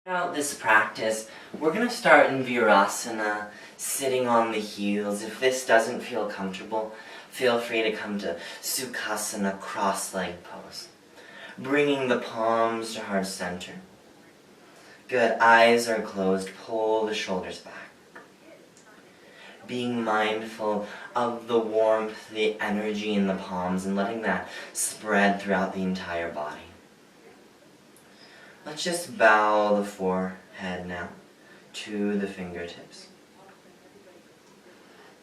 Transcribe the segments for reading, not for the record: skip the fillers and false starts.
Throughout this practice, we're going to start in Virasana, sitting on the heels. If this doesn't feel comfortable, feel free to come to Sukhasana, cross-leg pose. Bringing the palms to heart center. Good, eyes are closed, pull the shoulders back. Being mindful of the warmth, the energy in the palms, and letting that spread throughout the entire body. Let's just bow the forehead now to the fingertips.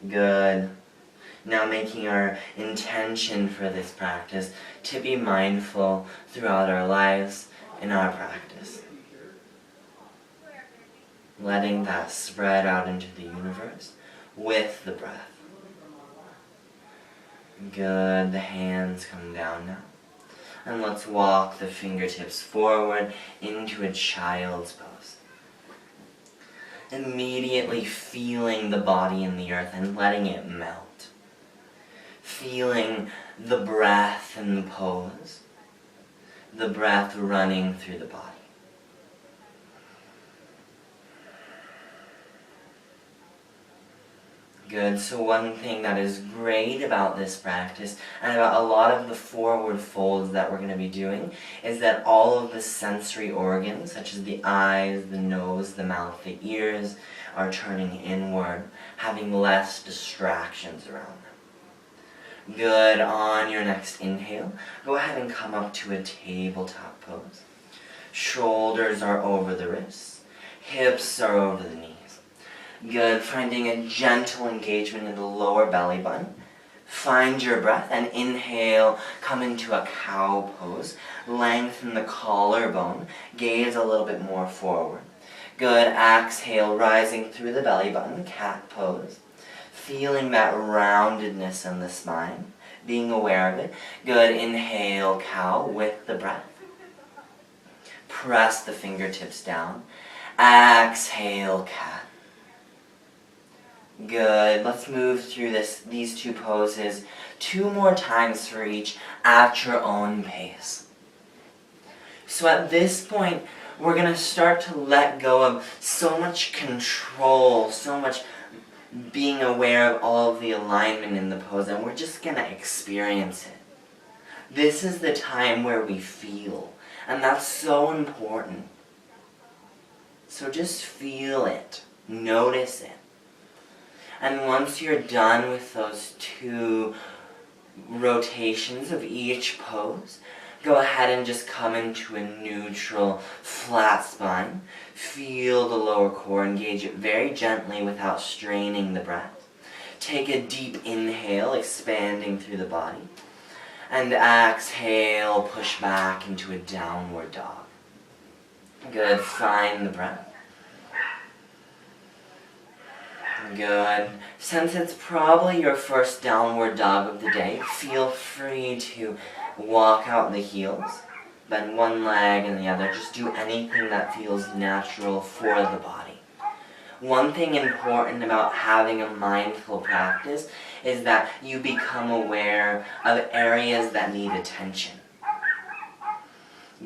Good. Now making our intention for this practice to be mindful throughout our lives in our practice. Letting that spread out into the universe with the breath. Good. The hands come down now. And let's walk the fingertips forward into a child's pose. Immediately feeling the body in the earth and letting it melt. Feeling the breath in the pose. The breath running through the body. Good, so one thing that is great about this practice, and about a lot of the forward folds that we're going to be doing, is that all of the sensory organs, such as the eyes, the nose, the mouth, the ears, are turning inward, having less distractions around them. Good, on your next inhale, go ahead and come up to a tabletop pose. Shoulders are over the wrists, hips are over the knees. Good, finding a gentle engagement in the lower belly button. Find your breath and inhale, come into a cow pose. Lengthen the collarbone, gaze a little bit more forward. Good, exhale, rising through the belly button, cat pose. Feeling that roundedness in the spine, being aware of it. Good, inhale, cow with the breath. Press the fingertips down. Exhale, cat. Good. Let's move through these two poses 2 more times for each at your own pace. So at this point, we're going to start to let go of so much control, so much being aware of all of the alignment in the pose, and we're just going to experience it. This is the time where we feel, and that's so important. So just feel it. Notice it. And once you're done with those 2 rotations of each pose, go ahead and just come into a neutral, flat spine. Feel the lower core, engage it very gently without straining the breath. Take a deep inhale, expanding through the body. And exhale, push back into a downward dog. Good, find the breath. Good. Since it's probably your first downward dog of the day, feel free to walk out the heels, bend one leg and the other. Just do anything that feels natural for the body. One thing important about having a mindful practice is that you become aware of areas that need attention.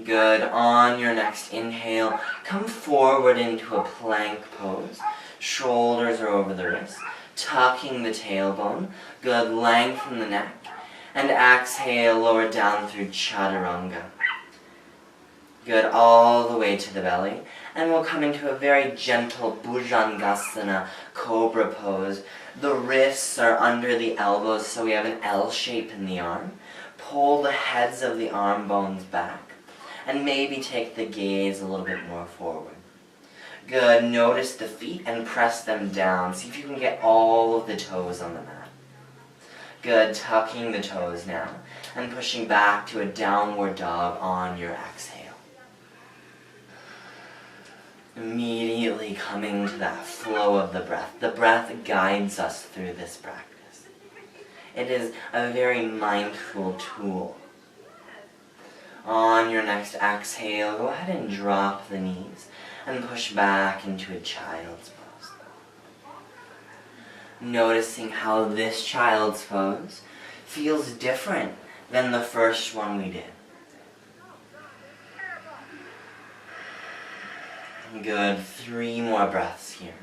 Good. On your next inhale, come forward into a plank pose. Shoulders are over the wrists, tucking the tailbone. Good, lengthen the neck. And exhale, lower down through Chaturanga. Good, all the way to the belly. And we'll come into a very gentle Bhujangasana, cobra pose. The wrists are under the elbows, so we have an L shape in the arm. Pull the heads of the arm bones back. And maybe take the gaze a little bit more forward. Good, notice the feet and press them down. See if you can get all of the toes on the mat. Good, tucking the toes now and pushing back to a downward dog on your exhale. Immediately coming to that flow of the breath. The breath guides us through this practice. It is a very mindful tool. On your next exhale, go ahead and drop the knees and push back into a child's pose. Noticing how this child's pose feels different than the first one we did. Good. 3 more breaths here.